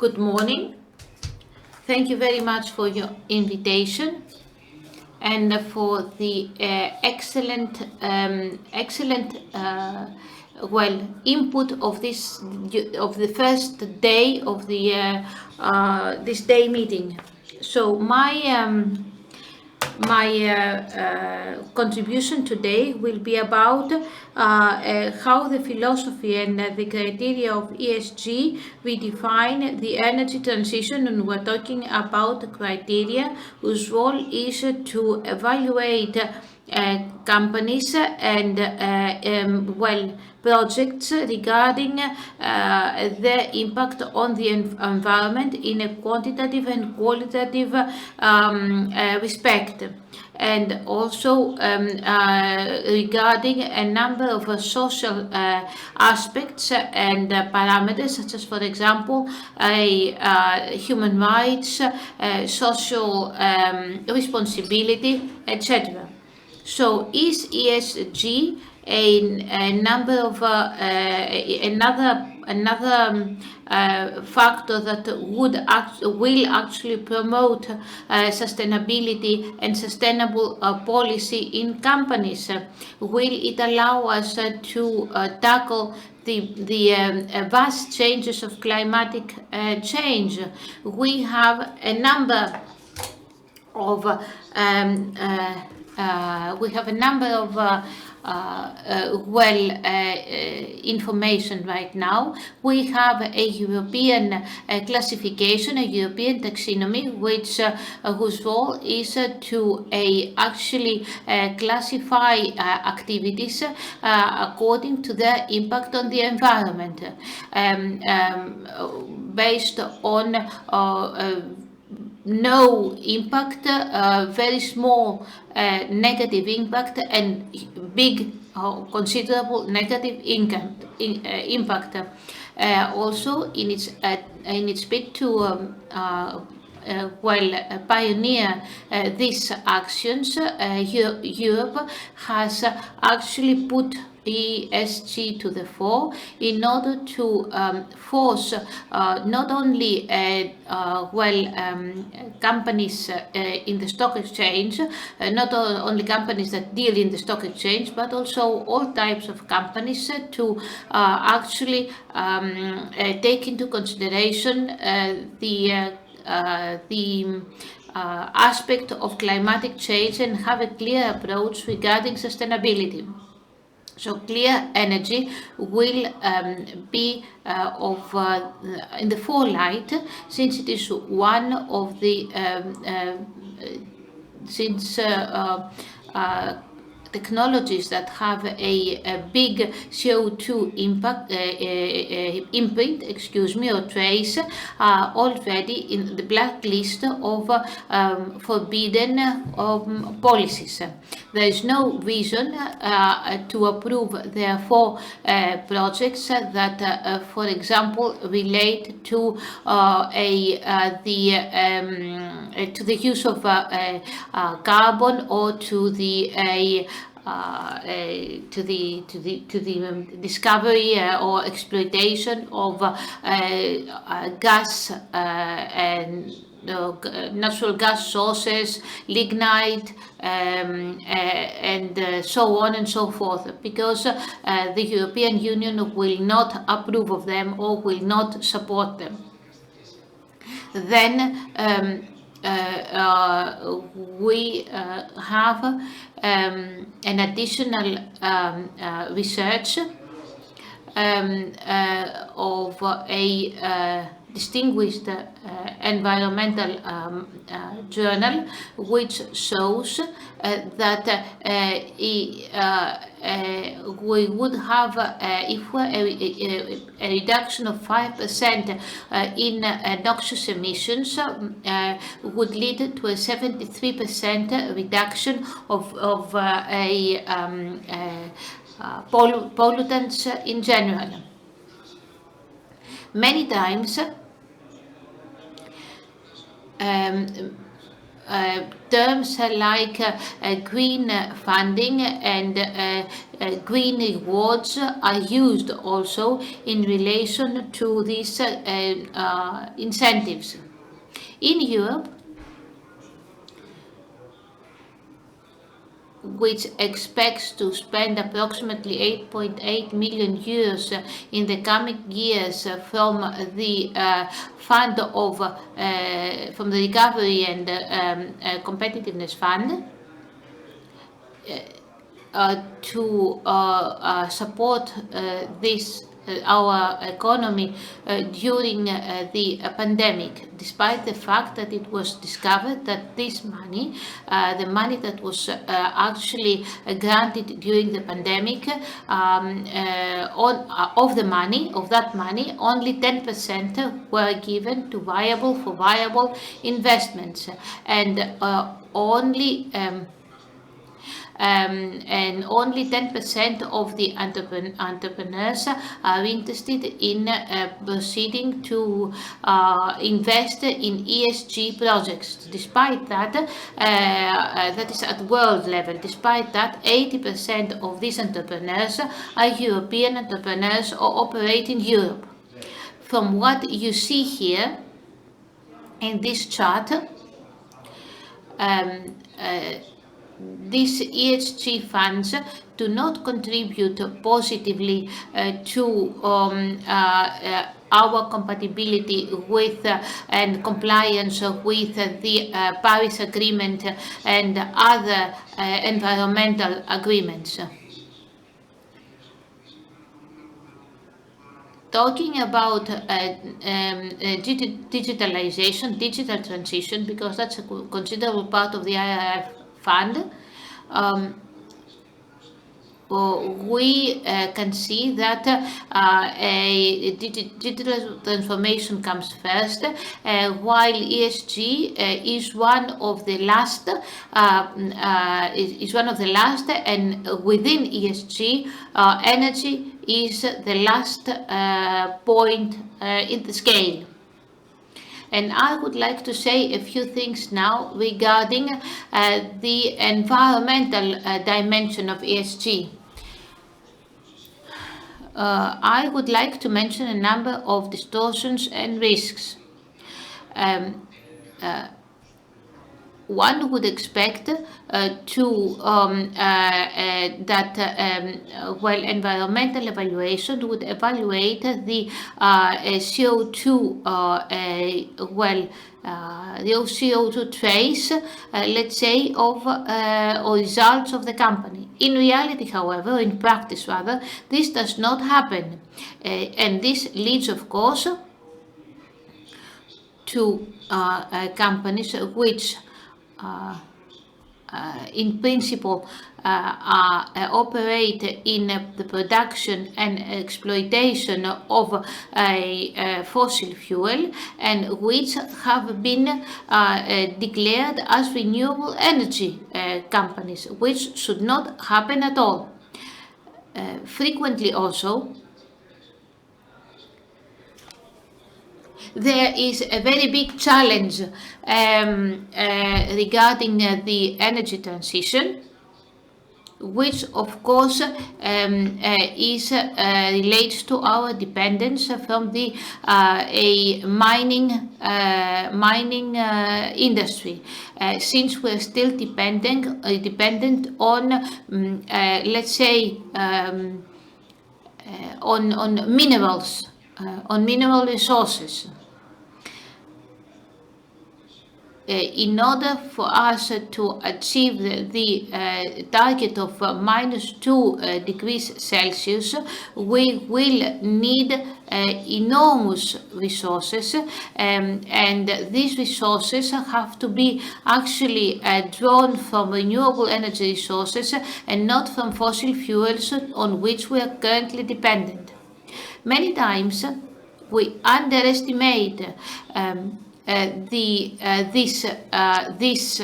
Good morning. Thank you very much for your invitation and for the excellent input of the first day of the this day meeting. So my contribution today will be about how the philosophy and the criteria of ESG we define the energy transition, and we're talking about the criteria whose role is to evaluate companies and projects regarding the impact on the environment in a quantitative and qualitative respect, and also regarding a number of social aspects and parameters, such as, for example, human rights, social responsibility, etc. So is ESG another factor that will actually promote sustainability and sustainable policy in companies? Will it allow us to tackle the vast changes of climatic change? We have a number of information right now. We have a European classification, a European taxonomy, whose role is to actually classify activities according to their impact on the environment, based on no impact, very small negative impact, and big considerable negative impact. Also, in its bid to pioneer these actions, Europe has actually put ESG to the fore in order to force not only companies in the stock exchange, not only companies that deal in the stock exchange, but also all types of companies to actually take into consideration the aspect of climatic change and have a clear approach regarding sustainability. So clear energy will be in the forelight, since it is one of the technologies that have a big CO2 imprint, or trace, already in the blacklist of forbidden policies. There is no reason to approve, therefore, projects that, for example, relate to the use of carbon, or to the discovery or exploitation of gas and natural gas sources, lignite, and so on and so forth, because the European Union will not approve of them or will not support them. Then we have an additional research of a distinguished environmental journal, which shows that we would have, if a reduction of 5% in noxious emissions would lead to a 73% reduction of pollutants in general. Many times terms like green funding and green rewards are used also in relation to these incentives. In Europe, which expects to spend approximately 8.8 million euros in the coming years from the fund of from the Recovery and Competitiveness Fund to support this our economy during the pandemic, despite the fact that it was discovered that this money, the money that was actually granted during the pandemic, of that money, only 10% were given to viable investments, and only 10% of the entrepreneurs are interested in proceeding to invest in ESG projects. Despite that, that is at world level. Despite that, 80% of these entrepreneurs are European entrepreneurs or operate in Europe. From what you see here in this chart, these ESG funds do not contribute positively to our compatibility with and compliance with the Paris Agreement and other environmental agreements. Talking about digitalization, digital transition, because that's a considerable part of the IRF fund, we can see that a digital transformation comes first, while ESG is one of the last, and within ESG, energy is the last point in the scale. And I would like to say a few things now regarding the environmental dimension of ESG. I would like to mention a number of distortions and risks. One would expect environmental evaluation would evaluate the CO2 the CO2 trace, let's say, of or results of the company. In reality, however, in practice rather, this does not happen, and this leads, of course, to companies which in principle operate in the production and exploitation of fossil fuel, and which have been declared as renewable energy companies, which should not happen at all. Frequently also, there is a very big challenge regarding the energy transition, which of course relates to our dependence from the mining industry, since we're still dependent on let's say on minerals, on mineral resources. In order for us to achieve the target of -2 degrees Celsius, we will need enormous resources, and these resources have to be actually drawn from renewable energy resources and not from fossil fuels on which we are currently dependent. Many times we underestimate this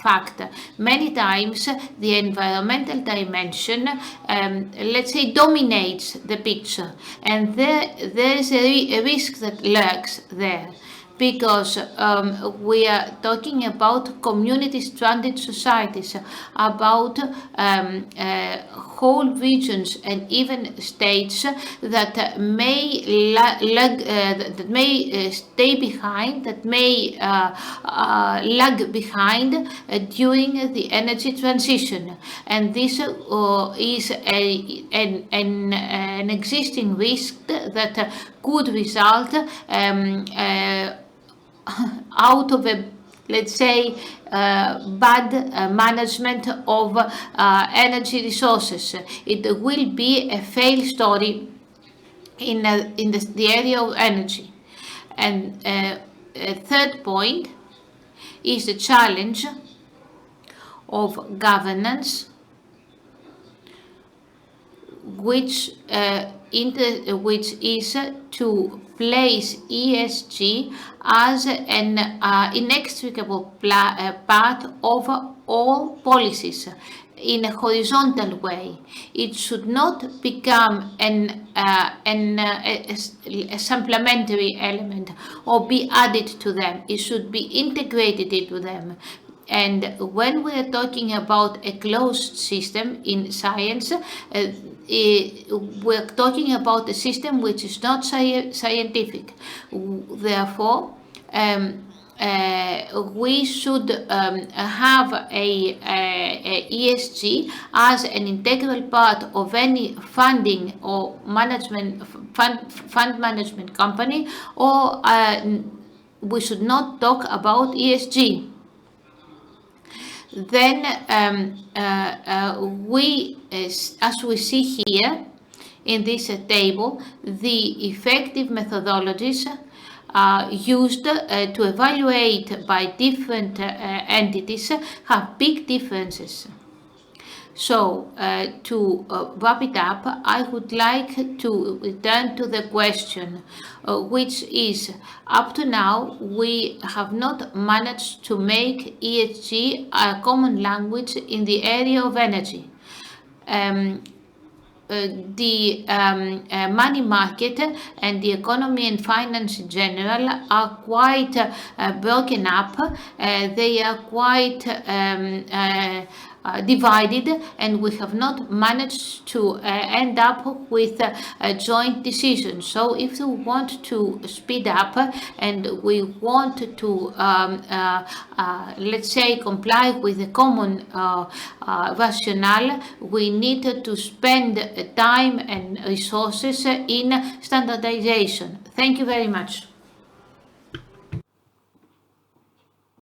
fact. Many times the environmental dimension, let's say, dominates the picture, and there is a risk that lurks there, because we are talking about community-stranded societies, about whole regions and even states that may stay behind, that may lag behind during the energy transition. And this is an existing risk that could result out of a, let's say, bad management of energy resources. It will be a failed story in the area of energy. And a third point is the challenge of governance, which is to place ESG as an inextricable part of all policies in a horizontal way. It should not become a supplementary element or be added to them. It should be integrated into them. And when we are talking about a closed system in science, we're talking about a system which is not scientific. Therefore, we should have a ESG as an integral part of any funding or management fund management company, or we should not talk about ESG. Then as we see here in this table, the effective methodologies used to evaluate by different entities have big differences. So to wrap it up, I would like to return to the question, which is, up to now, we have not managed to make ESG a common language in the area of energy. The money market and the economy and finance in general are quite broken up. They are quite divided, and we have not managed to end up with a joint decision. So if we want to speed up and we want to let's say comply with the common rationale, we need to spend time and resources in standardization. Thank you very much.